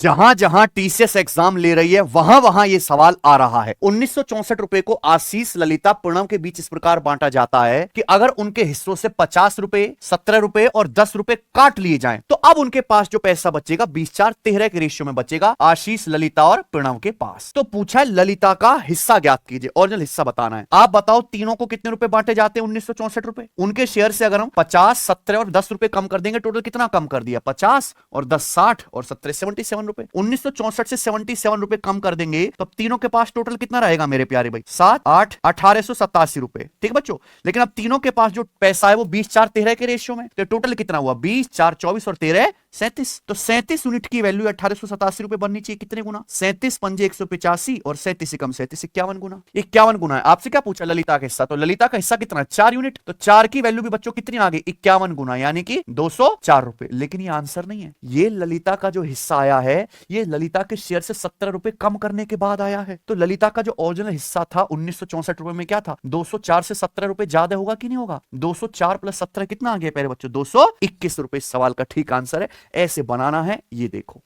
जहां जहां TCS exam ले रही है वहां वहां ये सवाल आ रहा है। 1964 रुपए को आशीष, ललिता, पूनम के बीच इस प्रकार बांटा जाता है कि अगर उनके हिस्सों से 50 रुपए, 17 रुपए और 10 रुपए काट लिए जाएं तो अब उनके पास जो पैसा बचेगा 20:4:13 के रेशियो में बचेगा आशीष, ललिता और पूनम के पास। तो पूछा है ललिता का हिस्सा ज्ञात कीजिए, ओरिजिनल हिस्सा बताना है। आप बताओ तीनों को कितने रुपए बांटे जाते हैं 1964 रुपए। उनके शेयर से अगर हम 50, 17 और 10 रुपए कम कर देंगे, टोटल कितना कम कर दिया? 50 और 10 60 और 17 77 रुपए। 1964 से 77 रुपए कम कर देंगे तो अब तीनों के पास टोटल कितना रहेगा मेरे प्यारे भाई? 7 8 1887 रुपए। ठीक है बच्चों, लेकिन अब तीनों के पास जो पैसा है वो 20:4:13 के रेशियो में, तो टोटल कितना हुआ? 20 4 24 और 13 37। तो 37 यूनिट की वैल्यू 1887 रुपए बननी चाहिए। कितने गुना? 37 पंजे 185 और 37 कम 37 51 गुना। 51 गुना है। आपसे क्या पूछा? ललिता का हिस्सा। तो ललिता का हिस्सा कितना? 4 यूनिट। तो 4 की वैल्यू भी बच्चों कितनी आ गई? 51 गुना, यानी कि 204 रुपए। लेकिन ये आंसर नहीं है। ये ललिता का जो हिस्सा आया है ये ललिता के शेयर से 17 रुपए कम करने के बाद आया है। तो ललिता का जो ओरिजिनल हिस्सा था 1964 रुपए में क्या था? 204 से 17 रुपए ज्यादा होगा कि नहीं होगा? 204 प्लस 17 कितना आ गया प्यारे बच्चों? 221 रुपए। सवाल का ठीक आंसर है। ऐसे बनाना है, ये देखो।